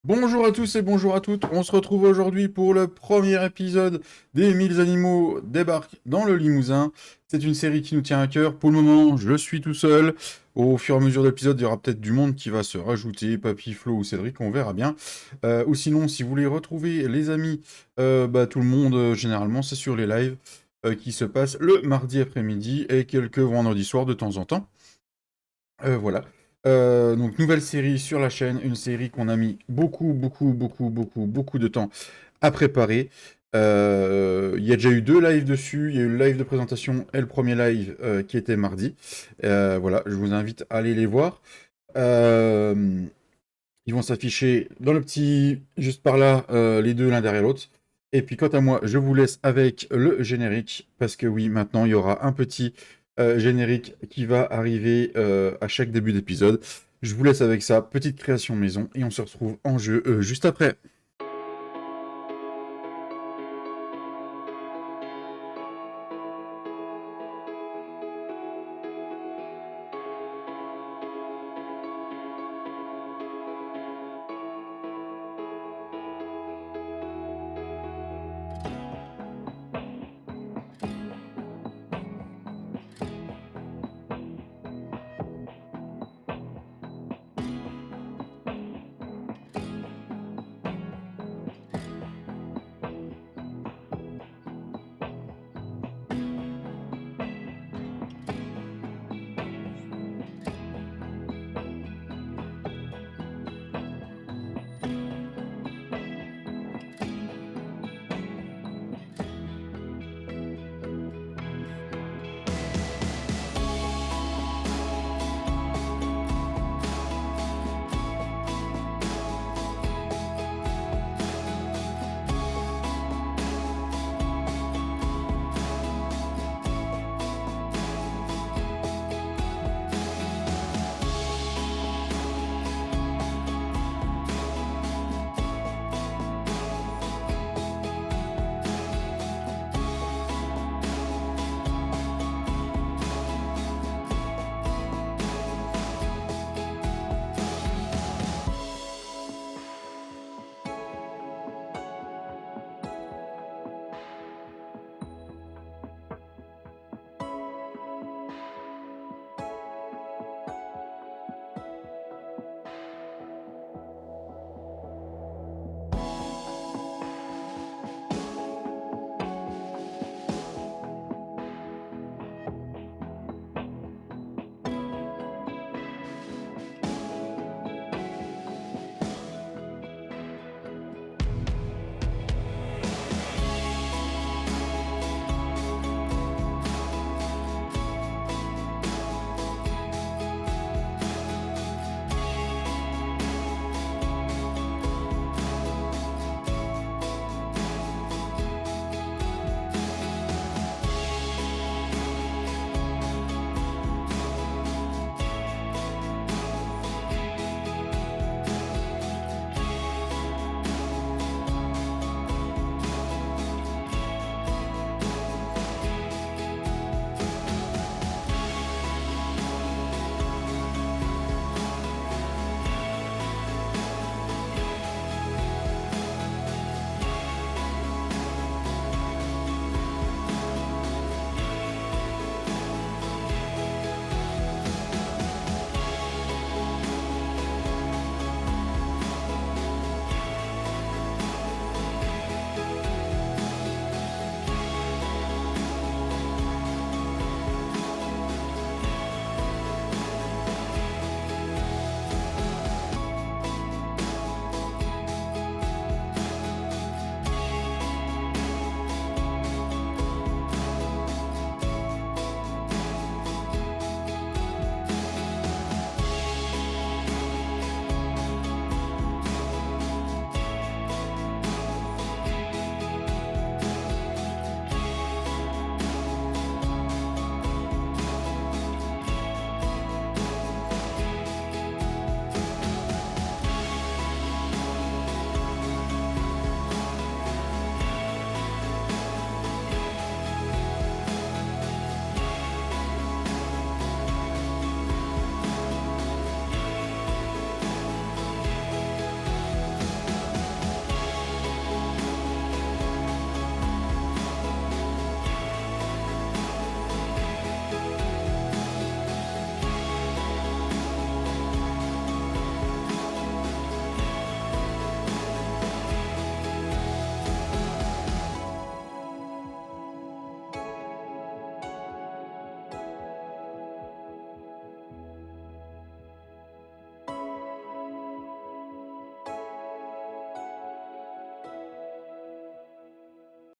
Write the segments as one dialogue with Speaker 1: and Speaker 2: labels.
Speaker 1: Bonjour à tous et bonjour à toutes, on se retrouve aujourd'hui pour le premier épisode des 1000 animaux débarquent dans le Limousin. C'est une série qui nous tient à cœur. Pour le moment, je suis tout seul. Au fur et à mesure de l'épisode, il y aura peut-être du monde qui va se rajouter, Papy, Flo ou Cédric, on verra bien. Ou sinon, si vous voulez retrouver les amis, tout le monde, généralement, c'est sur les lives qui se passent le mardi après-midi et quelques vendredis soirs de temps en temps. Voilà. Donc nouvelle série sur la chaîne, une série qu'on a mis beaucoup de temps à préparer. Il y a déjà eu deux lives dessus, il y a eu le live de présentation et le premier live qui était mardi. Voilà, je vous invite à aller les voir. Euh, Ils vont s'afficher dans le petit, juste par là, les deux l'un derrière l'autre. Et puis quant à moi, je vous laisse avec le générique, parce que oui, maintenant il y aura un petit générique qui va arriver à chaque début d'épisode. Je vous laisse avec ça, petite création maison, et on se retrouve en jeu juste après.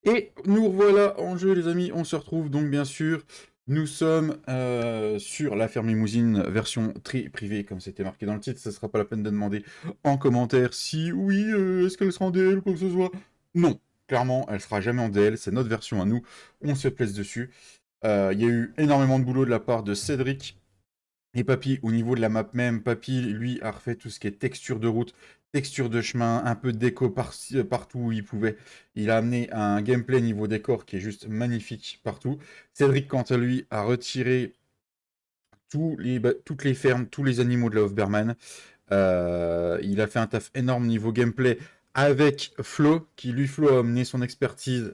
Speaker 1: Et nous revoilà en jeu, les amis. On se retrouve donc, bien sûr. Nous sommes sur la ferme Limousine, version très privée, comme c'était marqué dans le titre. Ce ne sera pas la peine de demander en commentaire si oui, est-ce qu'elle sera en DL ou quoi que ce soit. Non, clairement, elle sera jamais en DL. C'est notre version à nous. On se plaise dessus. Il y a eu énormément de boulot de la part de Cédric et Papy, au niveau de la map même. Papy, lui, a refait tout ce qui est texture de route, texture de chemin, un peu de déco partout où il pouvait. Il a amené un gameplay niveau décor qui est juste magnifique partout. Cédric, quant à lui, a retiré toutes les fermes, tous les animaux de la Hofberman. Il a fait un taf énorme niveau gameplay avec Flo, qui lui, Flo, a amené son expertise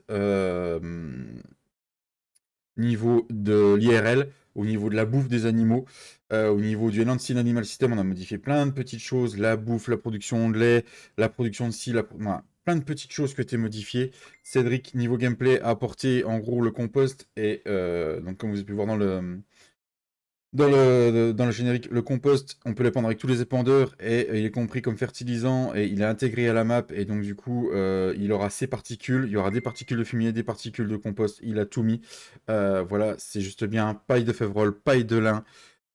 Speaker 1: niveau de l'IRL, au niveau de la bouffe des animaux, au niveau du Lancing Animal System, on a modifié plein de petites choses, la bouffe, la production de lait, la production de scie, voilà, plein de petites choses qui ont été modifiées. Cédric, niveau gameplay, a apporté en gros le compost, et donc comme vous avez pu voir dans le générique, le compost, on peut l'épandre avec tous les épandeurs et il est compris comme fertilisant et il est intégré à la map et donc du coup il aura ses particules, il y aura des particules de fumier, des particules de compost, il a tout mis. Voilà, c'est juste bien paille de févrole, paille de lin,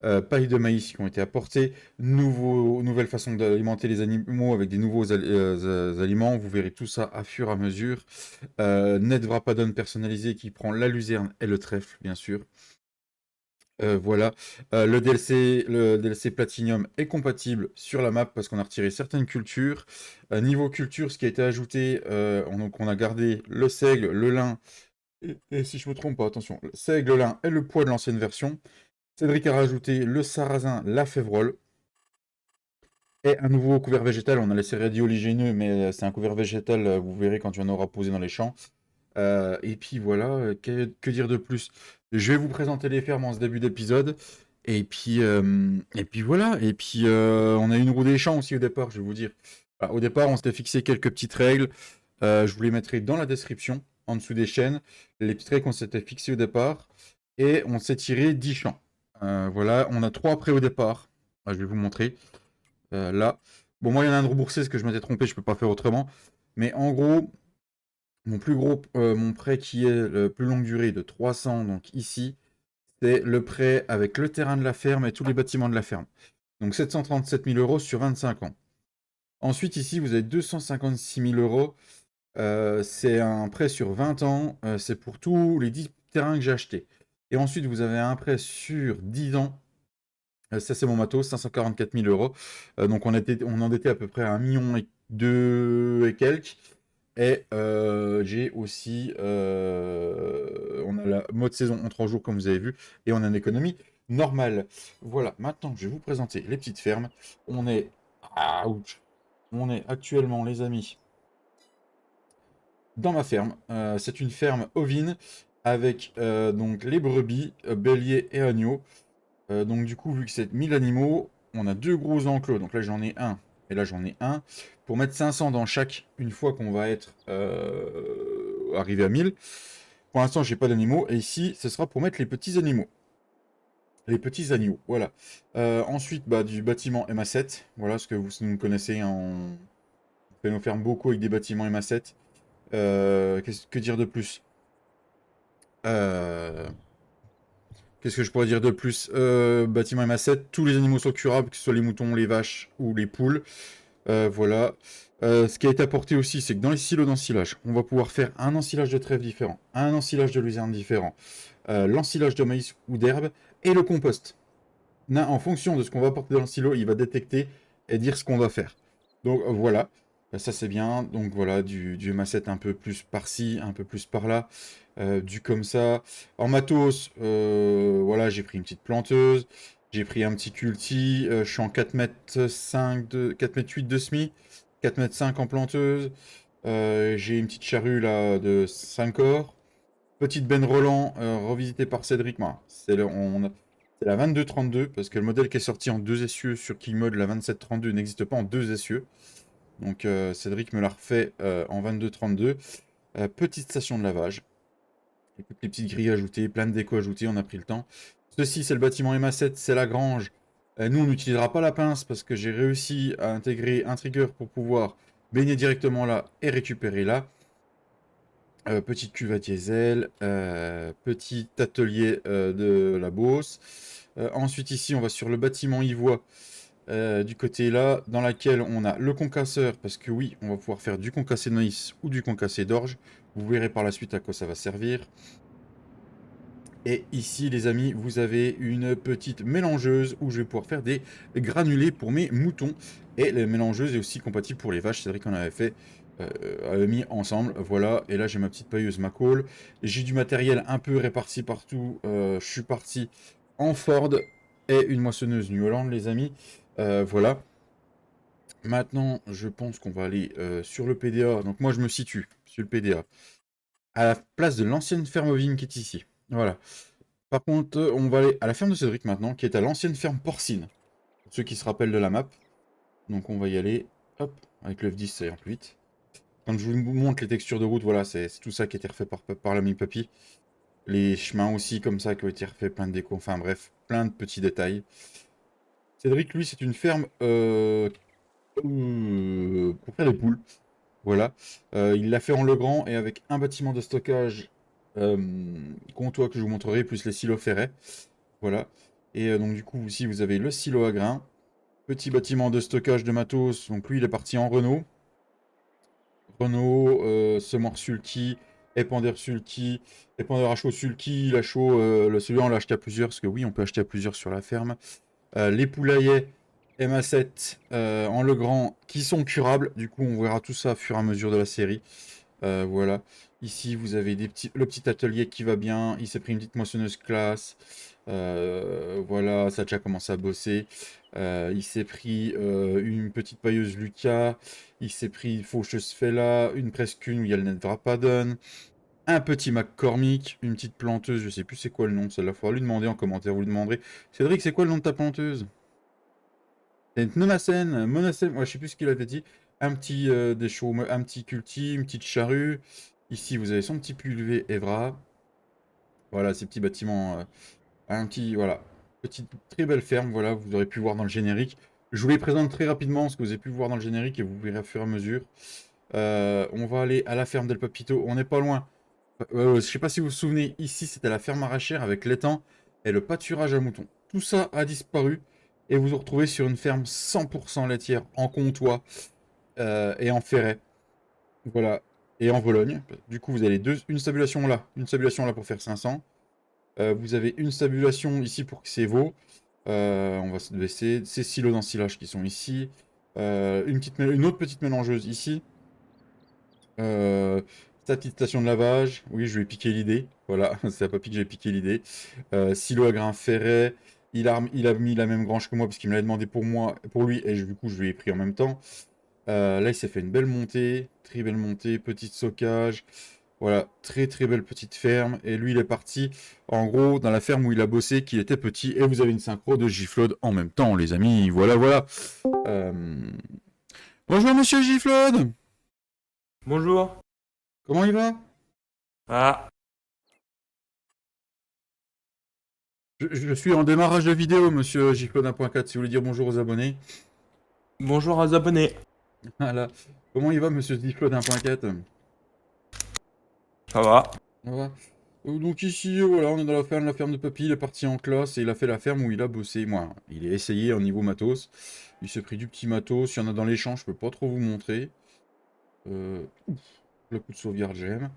Speaker 1: paille de maïs qui ont été apportées, nouvelle façon d'alimenter les animaux avec des nouveaux aliments, vous verrez tout ça à fur et à mesure. Net Wrapadon personnalisé qui prend la luzerne et le trèfle bien sûr. Voilà, le DLC Platinum est compatible sur la map parce qu'on a retiré certaines cultures. Niveau culture, ce qui a été ajouté, donc on a gardé le seigle, le lin, et si je me trompe pas, attention, le seigle, le lin et le poids de l'ancienne version. Cédric a rajouté le sarrasin, la févrole, et un nouveau couvert végétal. On a laissé radioligéneux, mais c'est un couvert végétal, vous verrez quand il y en aura posé dans les champs. Et puis voilà, que dire de plus? Je vais vous présenter les fermes en ce début d'épisode. Et puis voilà. Et puis on a une roue des champs aussi au départ, je vais vous dire. Alors, au départ, on s'était fixé quelques petites règles. Je vous les mettrai dans la description, en dessous des chaînes. Les petites règles qu'on s'était fixées au départ. Et on s'est tiré 10 champs. Voilà, on a 3 prêts au départ. Je vais vous montrer. Là. Bon, moi, il y en a un de remboursé, parce que je m'étais trompé, je peux pas faire autrement. Mais en gros, mon prêt qui est le plus longue durée de 300, donc ici, c'est le prêt avec le terrain de la ferme et tous les bâtiments de la ferme. Donc 737 000 euros sur 25 ans. Ensuite, ici, vous avez 256 000 euros. C'est un prêt sur 20 ans. C'est pour tous les 10 terrains que j'ai achetés. Et ensuite, vous avez un prêt sur 10 ans. Ça, c'est mon matos, 544 000 euros. Donc, on en était à peu près à 1,2 million et quelques. Et j'ai aussi, on a la mode saison en 3 jours comme vous avez vu, et on a une économie normale. Voilà, maintenant je vais vous présenter les petites fermes. On est, ouch, on est actuellement les amis dans ma ferme. C'est une ferme ovine avec donc les brebis, béliers et agneaux. Donc du coup vu que c'est 1000 animaux, on a 2 gros enclos. Donc là j'en ai un et là j'en ai un. Pour mettre 500 dans chaque, une fois qu'on va être arrivé à 1000. Pour l'instant j'ai pas d'animaux. Et ici ce sera pour mettre les petits animaux. Les petits agneaux, voilà. Ensuite bah, du bâtiment MA7. Voilà ce que vous nous connaissez. On fait nos fermes beaucoup avec des bâtiments MA7. Que dire de plus? Euh, Qu'est-ce que je pourrais dire de plus? Bâtiment MA7, tous les animaux sont curables, que ce soit les moutons, les vaches ou les poules. Voilà. Ce qui a été apporté aussi, c'est que dans les silos d'ensilage, on va pouvoir faire un ensilage de trèfle différent, un ensilage de luzerne différent, l'ensilage de maïs ou d'herbe, et le compost. En fonction de ce qu'on va apporter dans le silo, il va détecter et dire ce qu'on va faire. Donc voilà. Ça c'est bien. Donc voilà, du MA7 un peu plus par-ci, un peu plus par-là. Du comme ça. En matos, voilà, j'ai pris une petite planteuse. J'ai pris un petit culti. Je suis en 4,5 m de 4,8 m de semis. 4,5 m en planteuse. J'ai une petite charrue là de 5 corps. Petite benne Roland revisitée par Cédric. Voilà, c'est la 2232 parce que le modèle qui est sorti en 2 essieux sur Kingmode, la 2732, n'existe pas en 2 essieux. Donc Cédric me l'a refait en 2232. Petite station de lavage. Et toutes les petites grilles ajoutées, plein de déco ajoutées, on a pris le temps. Ceci, c'est le bâtiment MA7, c'est la grange. Nous, on n'utilisera pas la pince parce que j'ai réussi à intégrer un trigger pour pouvoir baigner directement là et récupérer là. Petite cuve à diesel, petit atelier de la Beauce. Ensuite ici on va sur le bâtiment ivoire du côté là, dans laquelle on a le concasseur, parce que oui, on va pouvoir faire du concassé de maïs ou du concassé d'orge. Vous verrez par la suite à quoi ça va servir. Et ici, les amis, vous avez une petite mélangeuse où je vais pouvoir faire des granulés pour mes moutons. Et la mélangeuse est aussi compatible pour les vaches. C'est vrai qu'on avait mis ensemble. Voilà. Et là, j'ai ma petite pailleuse Macall. J'ai du matériel un peu réparti partout. Je suis parti en Ford et une moissonneuse New Holland, les amis. Voilà. Maintenant, je pense qu'on va aller sur le PDA. Donc moi, je me situe sur le PDA. À la place de l'ancienne ferme ovine qui est ici. Voilà. Par contre, on va aller à la ferme de Cédric maintenant, qui est à l'ancienne ferme porcine. Pour ceux qui se rappellent de la map. Donc on va y aller. Hop, avec le F10, ça ira plus vite. Quand je vous montre les textures de route, voilà, c'est tout ça qui a été refait par l'ami Papy. Les chemins aussi, comme ça, qui ont été refaits, plein de déco. Enfin bref, plein de petits détails. Cédric, lui, c'est une ferme pour faire des poules. Voilà. Il l'a fait en Legrand et avec un bâtiment de stockage comptoir que je vous montrerai, plus les silos ferrets. Voilà. Et donc du coup, ici, vous avez le silo à grains. Petit bâtiment de stockage de matos. Donc lui, il est parti en Renault. Renault, semoir sulky, épandeur sulky, épandeur à chaud sulky. La chaud, celui-là, on l'a acheté à plusieurs, parce que oui, on peut acheter à plusieurs sur la ferme. Les poulaillers MA7 en Legrand qui sont curables. Du coup, on verra tout ça au fur et à mesure de la série. Voilà. Ici, vous avez le petit atelier qui va bien. Il s'est pris une petite moissonneuse classe. Voilà, ça a déjà commencé à bosser. Il s'est pris une petite pailleuse Lucas. Il s'est pris une faucheuse Fella, une presque une où il y a le net Drapadon. Un petit McCormick, une petite planteuse, je sais plus c'est quoi le nom, celle-là, il faudra lui demander en commentaire, vous lui demanderez. Cédric, c'est quoi le nom de ta planteuse? C'est Nonacène, Monacène, moi je sais plus ce qu'il avait dit. Un petit un petit culti, une petite charrue. Ici, vous avez son petit pulvé Evra. Voilà, ces petits bâtiments. Un petit, voilà. Petite, très belle ferme, voilà, vous aurez pu voir dans le générique. Je vous les présente très rapidement, ce que vous avez pu voir dans le générique, et vous verrez au fur et à mesure. On va aller à la ferme d'El Papito, on n'est pas loin. Je sais pas si vous vous souvenez, ici c'était la ferme maraîchère avec l'étang et le pâturage à moutons. Tout ça a disparu et vous vous retrouvez sur une ferme 100% laitière en comtois et en ferret. Voilà. Et en Vologne. Du coup, vous avez une stabulation là pour faire 500. Vous avez une stabulation ici pour que c'est veau. On va se baisser. Ces silos d'ensilage qui sont ici. Une autre petite mélangeuse ici. Sa petite station de lavage. Oui, je lui ai piqué l'idée. Voilà, c'est à Papy que j'ai piqué l'idée. Silo à grains ferrets. Il a mis la même grange que moi parce qu'il me l'a demandé pour moi, pour lui, et du coup, je lui ai pris en même temps. Là, il s'est fait une belle montée, très belle montée, petite stockage. Voilà, très très belle petite ferme. Et lui, il est parti, en gros, dans la ferme où il a bossé, qu'il était petit. Et vous avez une synchro de Giflode en même temps, les amis. Voilà, voilà. Bonjour, monsieur Giflode.
Speaker 2: Bonjour.
Speaker 1: Comment il va?
Speaker 2: Ah,
Speaker 1: Je suis en démarrage de vidéo, monsieur Giflode 1.4, si vous voulez dire bonjour aux abonnés.
Speaker 2: bonjour aux abonnés.
Speaker 1: Voilà. Comment il va, monsieur Giflode 1.4?
Speaker 2: Ça va?
Speaker 1: Ça va. Donc ici, voilà, on est dans la ferme de Papy, il est parti en classe et il a fait la ferme où il a bossé. Moi, il est essayé au niveau matos. Il s'est pris du petit matos, il y en a dans les champs, je peux pas trop vous montrer. Ouf, le coup de sauvegarde, j'aime.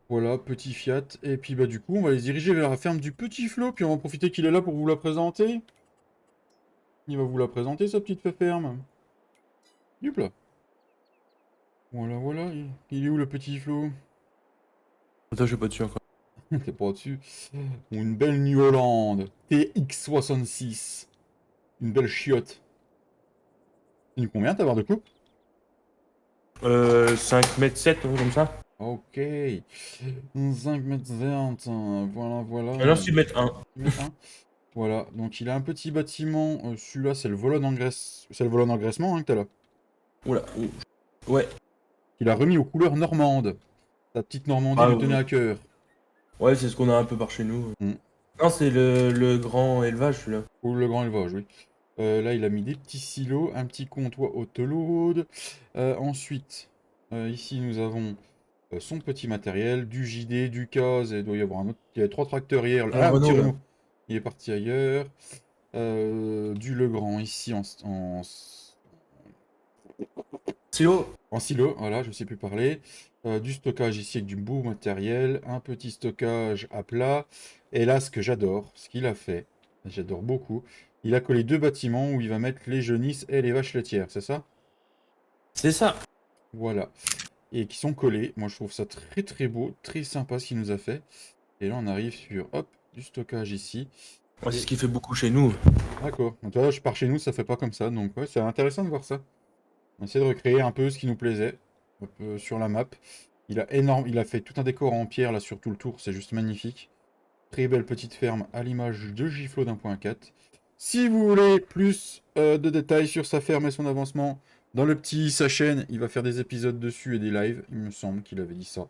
Speaker 1: Voilà, petit Fiat. Et puis bah du coup, on va les diriger vers la ferme du petit Flo, puis on va profiter qu'il est là pour vous la présenter. Il va vous la présenter, sa petite ferme. Youp là. Voilà, voilà. Il est où le petit Flo?
Speaker 2: Attends, je suis pas dessus encore.
Speaker 1: T'es pas dessus. Une belle New Holland. TX66. Une belle chiotte. Tu combien ta barre de coupe?
Speaker 2: 5 m 7, comme ça.
Speaker 1: Ok. 5 m 20. Voilà,
Speaker 2: Ah non,
Speaker 1: voilà.
Speaker 2: 6 m 1.
Speaker 1: 6 m 1. Voilà. Donc il a un petit bâtiment. Celui-là, c'est le volant d'engraissement. C'est le volant d'engraissement hein, que t'as là.
Speaker 2: Oula. Ouais.
Speaker 1: Il a remis aux couleurs normandes. Ta petite Normandie
Speaker 2: Ah,
Speaker 1: lui tenait à cœur.
Speaker 2: ouais, c'est ce qu'on a un peu par chez nous.
Speaker 1: Mm.
Speaker 2: Non, c'est le grand élevage, celui-là.
Speaker 1: Pour le grand élevage, oui. Là, il a mis des petits silos, un petit comptoir autoload. Ensuite, ici, nous avons son petit matériel, du JD, du CAS, et il doit y avoir un autre. Il y avait 3 tracteurs hier.
Speaker 2: Un
Speaker 1: Ah, petit
Speaker 2: Renault, là.
Speaker 1: Renault. Il est parti ailleurs. Du Legrand ici
Speaker 2: Silo.
Speaker 1: en silo, voilà, je sais plus parler. Du stockage ici avec du beau matériel. Un petit stockage à plat. Et là, ce que j'adore, ce qu'il a fait, j'adore beaucoup, il a collé 2 bâtiments où il va mettre les genisses et les vaches laitières, c'est ça?
Speaker 2: C'est ça.
Speaker 1: Voilà. Et qui sont collés. Moi, je trouve ça très très beau, très sympa ce qu'il nous a fait. Et là, on arrive sur, hop, du stockage ici.
Speaker 2: Ouais, c'est
Speaker 1: Et
Speaker 2: ce qui fait beaucoup chez nous.
Speaker 1: d'accord. Donc là, je pars chez nous, ça fait pas comme ça. Donc ouais, c'est intéressant de voir ça. On essaie de recréer un peu ce qui nous plaisait sur la map. Il a fait tout un décor en pierre là sur tout le tour, c'est juste magnifique. Très belle petite ferme à l'image de Giflo d'1.4. Si vous voulez plus de détails sur sa ferme et son avancement, dans le petit sa chaîne, il va faire des épisodes dessus et des lives. Il me semble qu'il avait dit ça.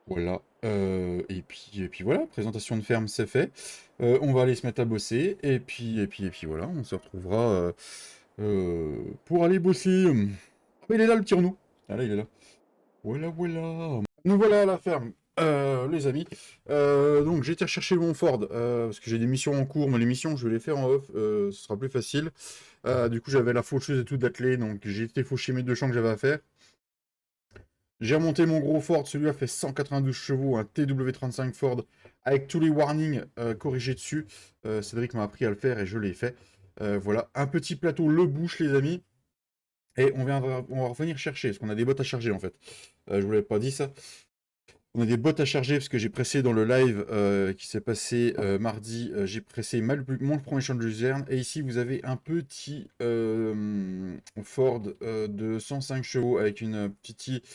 Speaker 1: Voilà. Et puis voilà, présentation de ferme, c'est fait. On va aller se mettre à bosser. Et puis voilà, on se retrouvera pour aller bosser. Ah, il est là le petit Renaud. Ah là, il est là. Voilà, voilà. Nous voilà à la ferme, les amis. Donc j'ai été rechercher mon Ford parce que j'ai des missions en cours, mais les missions je vais les faire en off, ce sera plus facile. Du coup j'avais la faucheuse et tout d'attelé, donc j'ai été faucher mes 2 champs que j'avais à faire. J'ai remonté mon gros Ford, celui-là fait 192 chevaux, un TW35 Ford, avec tous les warnings corrigés dessus. Cédric m'a appris à le faire et je l'ai fait. Voilà, un petit plateau Le Bouche, les amis. Et on va revenir chercher, parce qu'on a des bottes à charger en fait. Je vous l'avais pas dit ça. On a des bottes à charger parce que j'ai pressé dans le live qui s'est passé mardi, j'ai pressé mon premier champ de luzerne. Et ici, vous avez un petit Ford de 105 chevaux avec une petite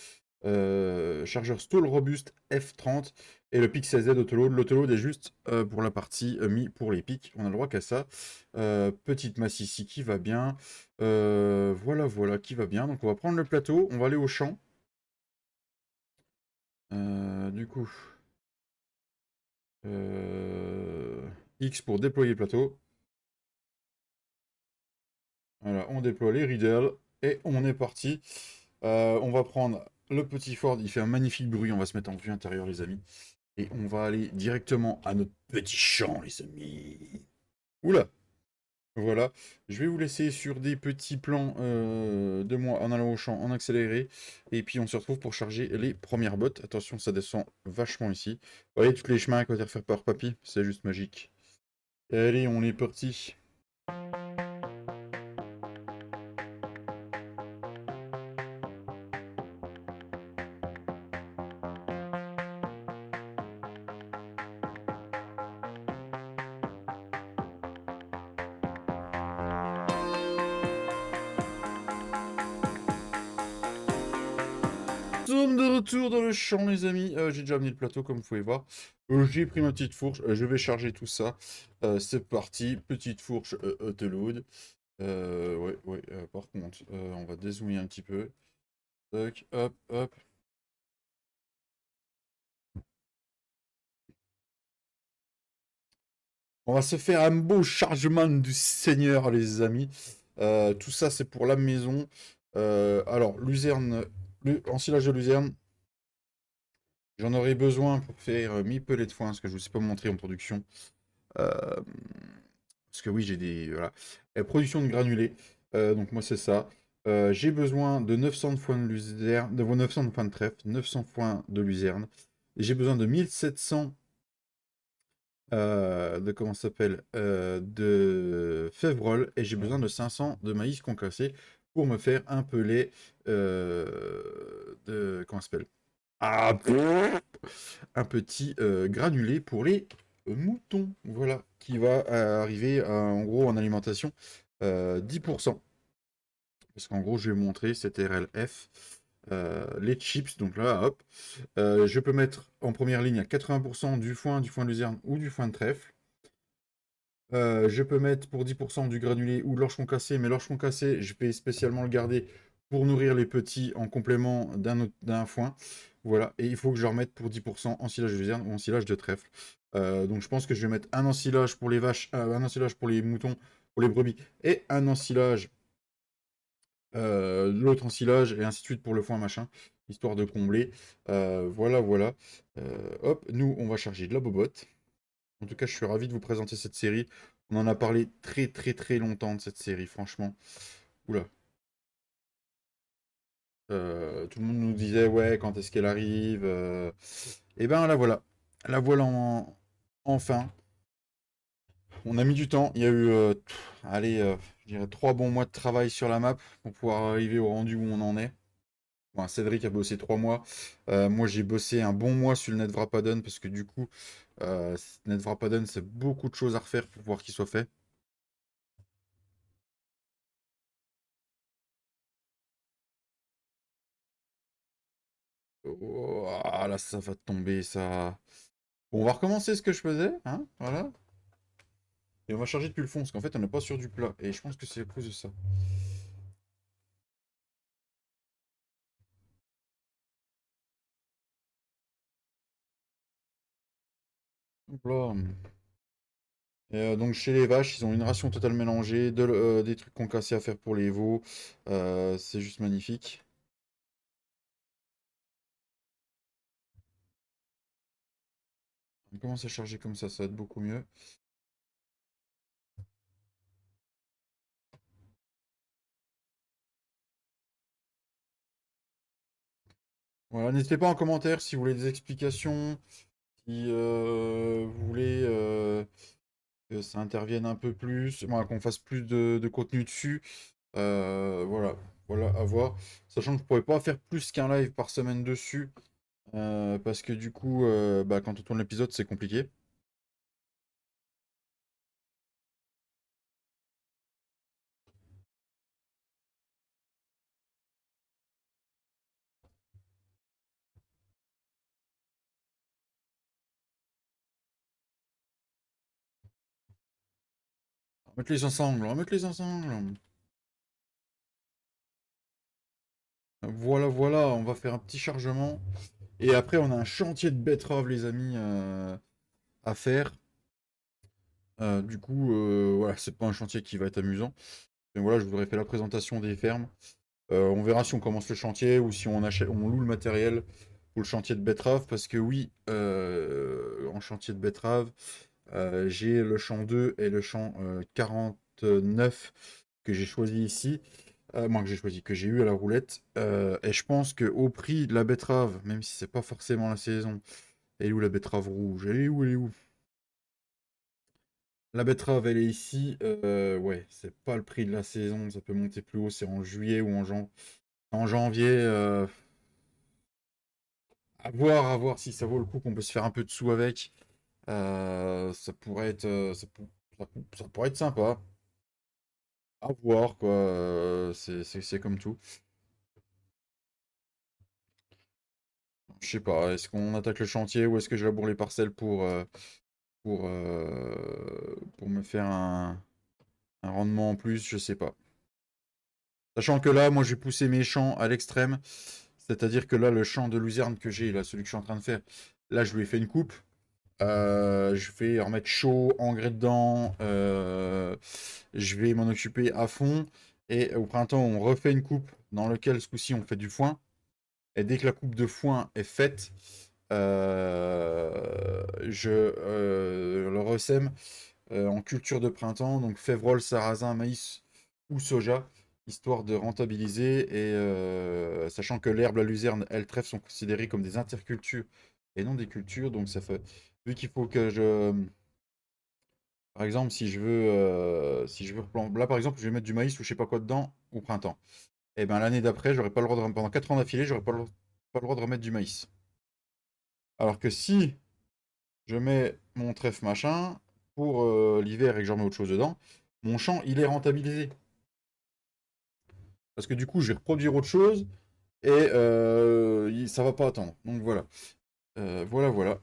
Speaker 1: chargeur stall robuste F30 et le Pixel Z Autoload. L'autoload est juste pour la partie mis pour les pics. On a le droit qu'à ça. Petite masse ici qui va bien. Voilà, voilà, qui va bien. Donc on va prendre le plateau, on va aller au champ. Du coup, X pour déployer le plateau. Voilà, on déploie les riddles et on est parti. On va prendre le petit Ford, il fait un magnifique bruit, on va se mettre en vue intérieure les amis. Et on va aller directement à notre petit champ les amis. Oula! Voilà, je vais vous laisser sur des petits plans de moi en allant au champ en accéléré. Et puis on se retrouve pour charger les premières bottes. Attention, ça descend vachement ici. Vous voyez tous les chemins qu'on va faire par papy, c'est juste magique. Allez, on est parti. Nous sommes de retour dans le champ, les amis. J'ai déjà amené le plateau, comme vous pouvez voir. J'ai pris ma petite fourche. Je vais charger tout ça. C'est parti. Petite fourche autoload. Ouais, ouais. Par contre, on va dézoomer un petit peu. Tac, hop, hop. On va se faire un beau chargement du Seigneur, les amis. Tout ça, c'est pour la maison. Alors, luzerne, ensilage de luzerne. J'en aurais besoin pour faire mi-pellet de foin, ce que je ne vous ai pas montré en production. Euh, Parce que oui, j'ai des... Voilà. Production de granulés. Donc moi, c'est ça. J'ai besoin de 900 de foin de luzerne, de 900 de foin de trèfle, 900 foin de luzerne. Et j'ai besoin de 1700 de comment ça s'appelle de févrole. Et j'ai besoin de 500 de maïs concassé pour me faire un pellet de... Comment ça s'appelle? Ah, un petit granulé pour les moutons, voilà, qui va arriver en gros en alimentation 10%. Parce qu'en gros, je vais montrer cette RLF, les chips, donc là, hop, je peux mettre en première ligne à 80% du foin de luzerne ou du foin de trèfle. Je peux mettre pour 10% du granulé ou de l'orge concassé, mais l'orge concassé, je vais spécialement le garder pour nourrir les petits en complément d'un foin. Voilà, et il faut que je remette pour 10% ensilage de luzerne ou ensilage de trèfle. Donc je pense que je vais mettre un ensilage pour les vaches, un ensilage pour les moutons, pour les brebis, et un ensilage, l'autre ensilage, et ainsi de suite pour le foin machin. histoire de combler. Voilà, voilà. Hop, nous, on va charger de la bobotte. En tout cas, je suis ravi de vous présenter cette série. On en a parlé très, très, très longtemps de cette série, franchement. Oula. Tout le monde nous disait, ouais, quand est-ce qu'elle arrive Et ben, la voilà. La voilà enfin. On a mis du temps. Il y a eu, allez, je dirais 3 bons mois de travail sur la map pour pouvoir arriver au rendu où on en est. Bon, Cédric a bossé 3 mois. Moi, j'ai bossé un bon mois sur le Netvrapadon parce que du coup, Netvrapadon, c'est beaucoup de choses à refaire pour pouvoir qu'il soit fait. Oh, ah, là, ça va tomber, ça. Bon, on va recommencer ce que je faisais, hein, voilà. Et on va charger depuis le fond, parce qu'en fait, on n'est pas sur du plat. Et je pense que c'est à cause de ça. Hop là. Et, donc chez les vaches, ils ont une ration totale mélangée, des trucs concassés à faire pour les veaux. C'est juste magnifique. On commence à charger comme ça va être beaucoup mieux. Voilà, n'hésitez pas en commentaire si vous voulez des explications, si vous voulez que ça intervienne un peu plus, voilà, qu'on fasse plus de contenu dessus. Voilà, voilà, à voir. Sachant que je pourrais pas faire plus qu'un live par semaine dessus, parce que du coup, bah, quand on tourne l'épisode, c'est compliqué. On va mettre les ensemble, on va mettre les ensemble. Voilà, voilà, on va faire un petit chargement. Et après, on a un chantier de betteraves, les amis, à faire. Du coup, voilà, c'est pas un chantier qui va être amusant. Mais voilà, je voudrais faire la présentation des fermes. On verra si on commence le chantier ou si on achète, on loue le matériel pour le chantier de betterave. Parce que oui, en chantier de betterave, j'ai le champ 2 et le champ 49 que j'ai choisi ici. Moi que j'ai choisi, que j'ai eu à la roulette. Et je pense que au prix de la betterave, même si c'est pas forcément la saison, elle est où la betterave rouge? Elle est où? Elle est où? La betterave, elle est ici. Ouais, c'est pas le prix de la saison. Ça peut monter plus haut. C'est en juillet ou en janvier. À voir si ça vaut le coup, qu'on peut se faire un peu de sous avec. Ça pourrait être, ça pourrait être sympa. À voir, quoi. C'est comme tout. Je sais pas. Est-ce qu'on attaque le chantier ou est-ce que je laboure les parcelles pour me faire un rendement en plus? Je sais pas. Sachant que là, moi, j'ai poussé mes champs à l'extrême. C'est-à-dire que là, le champ de luzerne que j'ai, là, celui que je suis en train de faire, là, je lui ai fait une coupe. Je vais remettre chaud, engrais dedans. Je vais m'en occuper à fond. Et au printemps, on refait une coupe dans laquelle, ce coup-ci, on fait du foin. Et dès que la coupe de foin est faite, je le ressème en culture de printemps, donc févrole, sarrasin, maïs ou soja, histoire de rentabiliser. Et sachant que l'herbe, la luzerne et le trèfle sont considérés comme des intercultures et non des cultures, donc ça fait. Vu qu'il faut que je. Par exemple, si je veux replanter. Là, par exemple, je vais mettre du maïs ou je sais pas quoi dedans au printemps. Et ben l'année d'après, j'aurais pas le droit de. Pendant 4 ans d'affilée, j'aurais pas le droit de remettre du maïs. Alors que si je mets mon trèfle machin pour l'hiver et que j'en mets autre chose dedans, mon champ, il est rentabilisé. Parce que du coup, je vais reproduire autre chose et ça va pas attendre. Donc voilà. Voilà, voilà.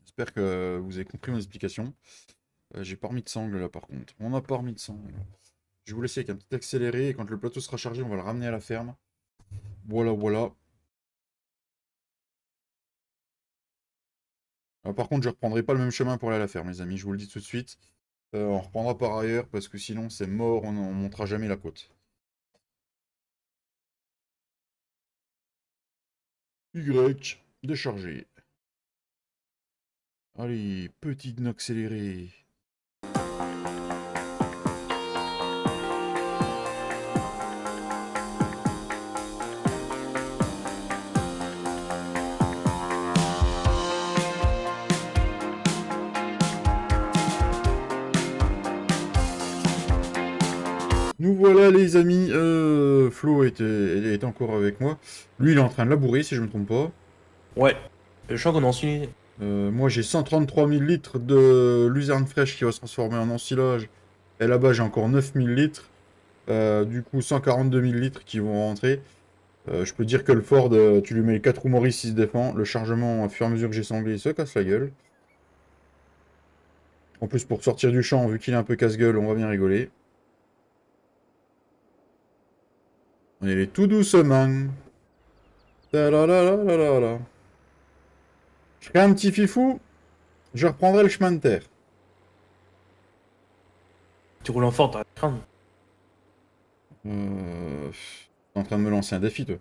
Speaker 1: J'espère que vous avez compris mon explication. J'ai pas remis de sangle là par contre. On n'a pas remis de sangle. Je vais vous laisser avec un petit accéléré et quand le plateau sera chargé, on va le ramener à la ferme. Voilà, voilà. Par contre, je reprendrai pas le même chemin pour aller à la ferme, les amis. Je vous le dis tout de suite. On reprendra par ailleurs parce que sinon c'est mort, on montera jamais la côte. Y, décharger. Allez, petit accéléré. Nous voilà les amis, Flo est encore avec moi. Lui il est en train de labourer si je me trompe pas.
Speaker 2: Ouais. Je sens qu'on en suit.
Speaker 1: Moi j'ai 133 000 litres de luzerne fraîche qui va se transformer en ensilage. Et là-bas j'ai encore 9 000 litres. Du coup 142 000 litres qui vont rentrer. Je peux dire que le Ford, tu lui mets les 4 roues Maurice, il se défend. Le chargement, à fur et à mesure que j'ai sanglé, il se casse la gueule. En plus pour sortir du champ, vu qu'il est un peu casse-gueule, on va bien rigoler. On y est tout doucement. Ta-la-la-la-la-la. Je serai un petit fifou, je reprendrai le chemin de terre.
Speaker 2: Tu roules en fort, t'as la crainte.
Speaker 1: T'es en train de me lancer un défi, toi.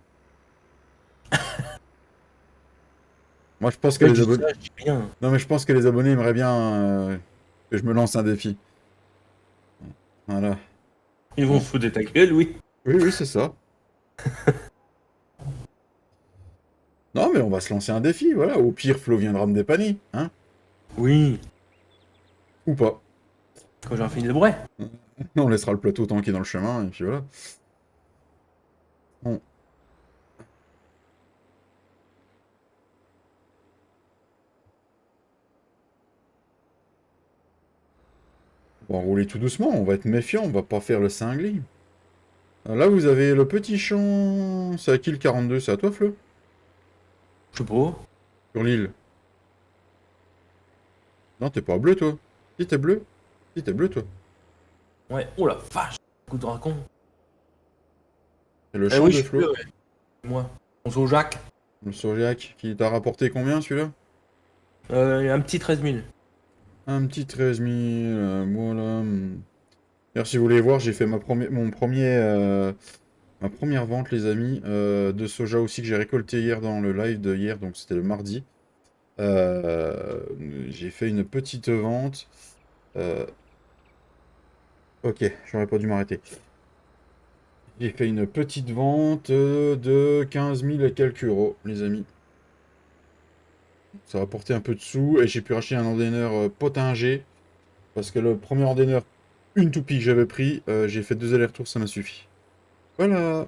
Speaker 1: Moi, je pense que
Speaker 2: Là,
Speaker 1: les
Speaker 2: tu dis
Speaker 1: abonnés...
Speaker 2: ça, je dis rien.
Speaker 1: Non, mais je pense que les abonnés aimeraient bien que je me lance un défi. Voilà.
Speaker 2: Ils vont
Speaker 1: Bon.
Speaker 2: se foutre de ta gueule, oui.
Speaker 1: Oui, oui, c'est ça. Non, mais on va se lancer un défi, voilà. Au pire, Flo viendra me dépanner, hein.
Speaker 2: Oui.
Speaker 1: Ou pas.
Speaker 2: Quand j'aurai fini le bray.
Speaker 1: On laissera le plateau tanké dans le chemin, et puis voilà. Bon. On va rouler tout doucement, on va être méfiant, on va pas faire le cinglé. Là, vous avez le petit champ... C'est à qui le 42? C'est à toi, Flo?
Speaker 2: Je sais pas.
Speaker 1: Sur l'île. Non, t'es pas bleu, toi. Si, t'es bleu. Si, t'es bleu, toi.
Speaker 2: Ouais. Oh la vache. Coup de racon.
Speaker 1: C'est le
Speaker 2: Eh
Speaker 1: champ
Speaker 2: oui,
Speaker 1: de
Speaker 2: je suis bleu,
Speaker 1: Flo.
Speaker 2: ouais. Moi. On se au Jacques.
Speaker 1: Le Zodiac, qui t'a rapporté combien, celui-là?
Speaker 2: Un petit 13 000.
Speaker 1: Un petit 13 000, voilà. D'ailleurs, si vous voulez voir, j'ai fait ma première vente, les amis, de soja aussi que j'ai récolté hier dans le live de hier, donc c'était le mardi. Euh, j'ai fait une petite vente. Euh, ok, j'aurais pas dû m'arrêter. J'ai fait une petite vente de 15 000 et quelques euros, les amis. Ça a apporté un peu de sous et j'ai pu racheter un endaineur Pottinger. Parce que le premier endaineur, une toupie que j'avais pris, j'ai fait 2 allers-retours, ça m'a suffi. Voilà.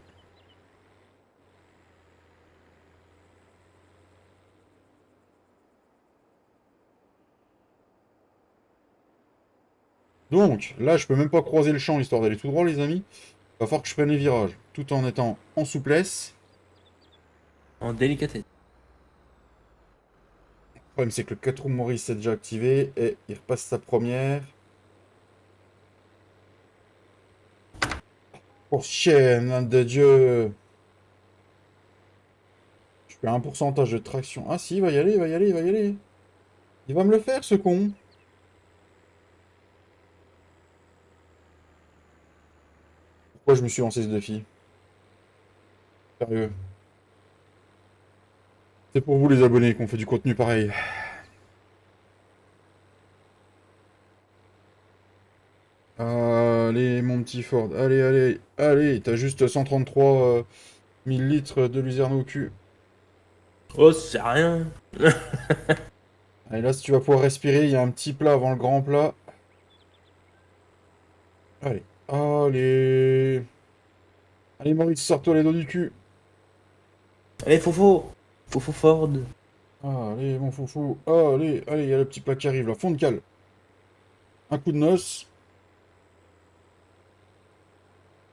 Speaker 1: Donc, là, je peux même pas croiser le champ histoire d'aller tout droit, les amis. Va falloir que je prenne les virages, tout en étant en souplesse.
Speaker 2: En délicatesse.
Speaker 1: Le problème, c'est que le 4 roues Maurice est déjà activé et il repasse sa première. Oh, chienne, nom de Dieu. Je fais un pourcentage de traction. Ah si, il va y aller, il va y aller, il va y aller. Il va me le faire, ce con. Pourquoi je me suis lancé ce défi? Sérieux. C'est pour vous, les abonnés, qu'on fait du contenu pareil. Allez, mon petit Ford. Allez, allez, allez. T'as juste 133 000 litres de luzerne au cul.
Speaker 2: Oh, c'est rien.
Speaker 1: Allez, là, si tu vas pouvoir respirer, il y a un petit plat avant le grand plat. Allez, allez. Allez, Maurice, sors-toi les dos du cul.
Speaker 2: Allez, Fofo. Fofo Ford.
Speaker 1: Allez, mon foufou. Allez, allez, il y a le petit plat qui arrive là. Fond de cale. Un coup de noce.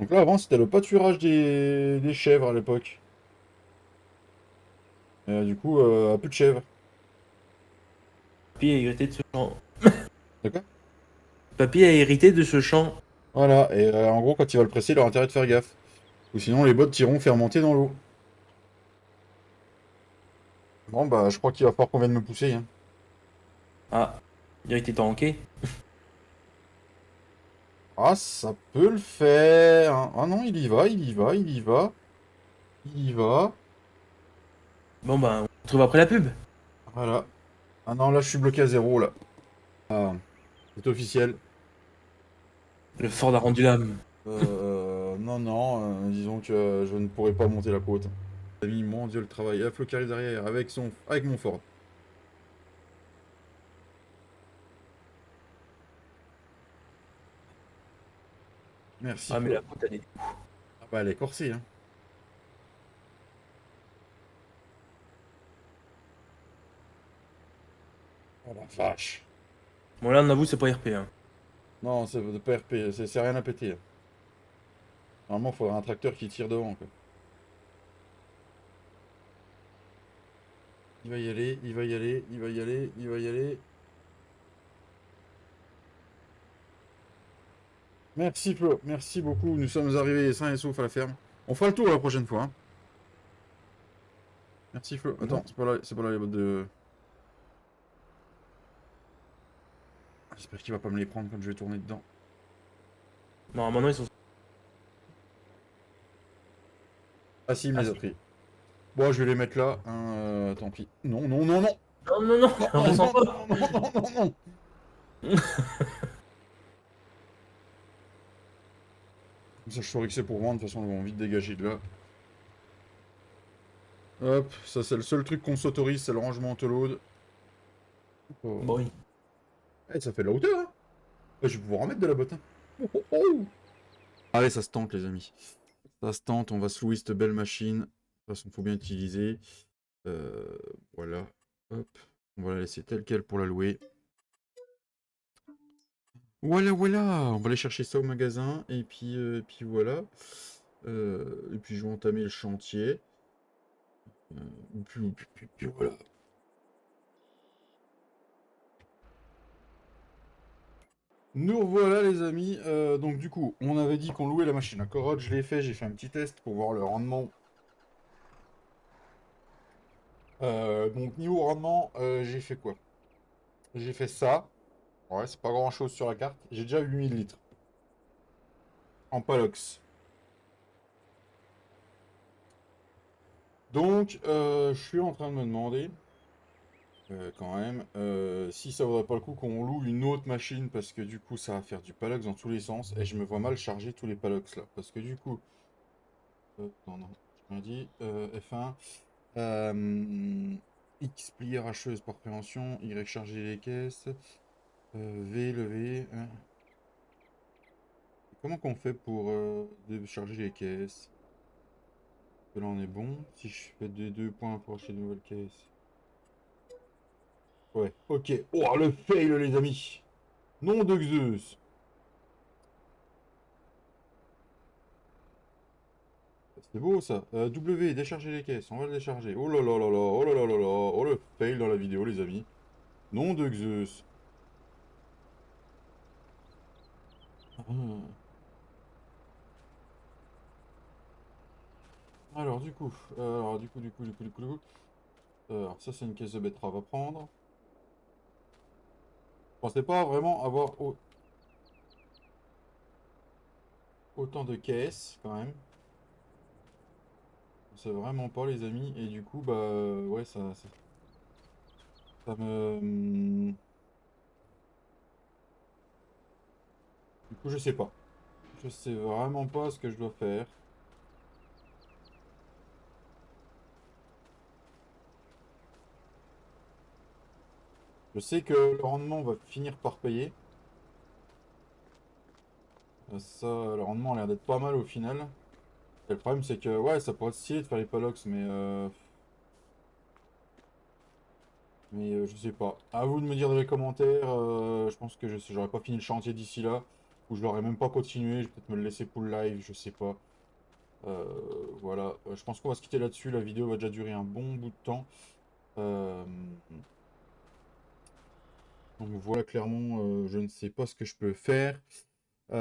Speaker 1: Donc là, avant, c'était le pâturage des chèvres à l'époque. Du coup, plus de chèvres.
Speaker 2: Papy a hérité de ce champ.
Speaker 1: D'accord?
Speaker 2: Papy a hérité de ce champ.
Speaker 1: Voilà. Et en gros, quand il va le presser, il aura intérêt de faire gaffe. Ou sinon, les bottes iront fermenter dans l'eau. Bon, bah, je crois qu'il va falloir qu'on vienne me pousser, hein.
Speaker 2: Ah, il a été tanké.
Speaker 1: Ah, ça peut le faire. Ah non, il y va, il y va, il y va. Il y va.
Speaker 2: Bon bah, on se retrouve après la pub.
Speaker 1: Voilà. Ah non, là, je suis bloqué à 0, là. Ah, c'est officiel.
Speaker 2: Le Ford a rendu l'âme.
Speaker 1: Non, non, disons que je ne pourrai pas monter la côte. Ami, mon Dieu, le travail. Flo qui arrive derrière avec mon Ford. Merci,
Speaker 2: Ah mais la
Speaker 1: Flo.
Speaker 2: côte elle est...
Speaker 1: Ah bah, elle est corsée, hein. Oh la vache.
Speaker 2: Bon là on avoue c'est pas RP hein.
Speaker 1: Non, c'est de PRP, c'est rien à péter, hein. Normalement, il faudrait un tracteur qui tire devant, quoi. Il va y aller, il va y aller, il va y aller, il va y aller. Merci Flo, merci beaucoup. Nous sommes arrivés sains et saufs à la ferme. On fera le tour la prochaine fois, hein. Merci Flo.
Speaker 2: Bon.
Speaker 1: Attends, c'est pas là les bottes de. J'espère qu'il va pas me les prendre quand je vais tourner dedans.
Speaker 2: Normalement non, ils sont...
Speaker 1: Ah si, il me
Speaker 2: Ah
Speaker 1: les a
Speaker 2: si.
Speaker 1: pris. Bon, je vais les mettre là, hein, tant pis. Non, non, non, non.
Speaker 2: Non non non,
Speaker 1: Non,
Speaker 2: on
Speaker 1: non,
Speaker 2: descend
Speaker 1: non,
Speaker 2: pas.
Speaker 1: non, non, non, non, non. Comme ça, je saurai que c'est pour vendre. De toute façon, ils vont vite dégager de là. Hop, ça c'est le seul truc qu'on s'autorise, c'est le rangement auto-load. Oh.
Speaker 2: Bon oui.
Speaker 1: Eh, ça fait de la hauteur, hein. Je vais pouvoir en mettre de la botte, hein. Oh, oh, oh. Allez, ça se tente, les amis. Ça se tente, on va se louer cette belle machine. De toute façon, faut bien utiliser. Euh, voilà. Hop. On va la laisser telle quelle pour la louer. Voilà, voilà. On va aller chercher ça au magasin. Et puis voilà. Et puis je vais entamer le chantier. Et puis voilà. Nous revoilà les amis. Donc du coup, on avait dit qu'on louait la machine à Corod. Je l'ai fait, j'ai fait un petit test pour voir le rendement. Donc niveau rendement, j'ai fait quoi? J'ai fait ça. Ouais, c'est pas grand chose sur la carte. J'ai déjà 8000 litres en Palox. Donc, je suis en train de me demander, quand même, si ça vaudrait pas le coup qu'on loue une autre machine, parce que du coup, ça va faire du Palox dans tous les sens, et je me vois mal charger tous les Palox là. Parce que du coup, non, non, je me dis, F1, X plier hacheuse par préhension, Y charger les caisses, V lever. Comment qu'on fait pour charger les caisses? Là, on est bon. Si je fais des 2 points pour acheter de nouvelles caisses. Ouais, ok. Oh, le fail, les amis. Nom de Zeus. C'est beau, ça. W, décharger les caisses. On va le décharger. Oh là là là là. Oh là là là là. Oh, le fail dans la vidéo, les amis. Nom de Zeus. Ah. Alors, du coup. Alors, ça, c'est une caisse de betterave à prendre. Je pensais pas vraiment avoir autant de caisses, quand même. C'est vraiment pas, les amis. Et du coup, bah, ouais, ça me. Du coup, je sais pas. Je sais vraiment pas ce que je dois faire. Je sais que le rendement va finir par payer. Ça, le rendement a l'air d'être pas mal au final. Et le problème, c'est que, ouais, ça pourrait être stylé de faire les palox, mais je sais pas. À vous de me dire dans les commentaires. Je pense que j'aurais pas fini le chantier d'ici là. Ou je l'aurais même pas continué. Je vais peut-être me le laisser pour le live, je sais pas. Euh, voilà. Je pense qu'on va se quitter là-dessus. La vidéo va déjà durer un bon bout de temps. Euh, donc voilà, clairement, je ne sais pas ce que je peux faire. Je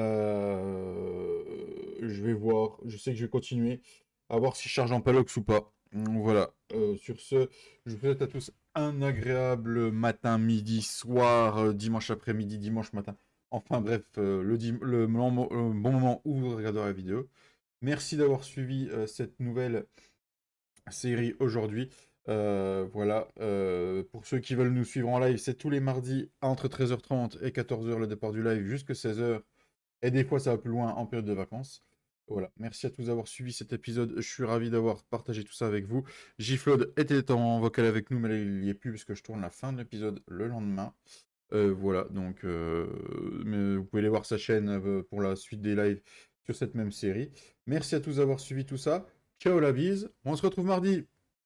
Speaker 1: vais voir. Je sais que je vais continuer à voir si je charge en Palox ou pas. Donc, voilà. Sur ce, je vous souhaite à tous un agréable matin, midi, soir, dimanche après-midi, dimanche matin. Enfin bref, le bon moment où vous regarderez la vidéo. Merci d'avoir suivi cette nouvelle série aujourd'hui. Voilà. Pour ceux qui veulent nous suivre en live, c'est tous les mardis entre 13h30 et 14h le départ du live jusqu'à 16h. Et des fois, ça va plus loin en période de vacances. Voilà. Merci à tous d'avoir suivi cet épisode. Je suis ravi d'avoir partagé tout ça avec vous. Giflod était en vocal avec nous, mais là, il n'y est plus puisque je tourne la fin de l'épisode le lendemain. Voilà, donc mais vous pouvez aller voir sa chaîne pour la suite des lives sur cette même série. Merci à tous d'avoir suivi tout ça. Ciao la bise, on se retrouve mardi.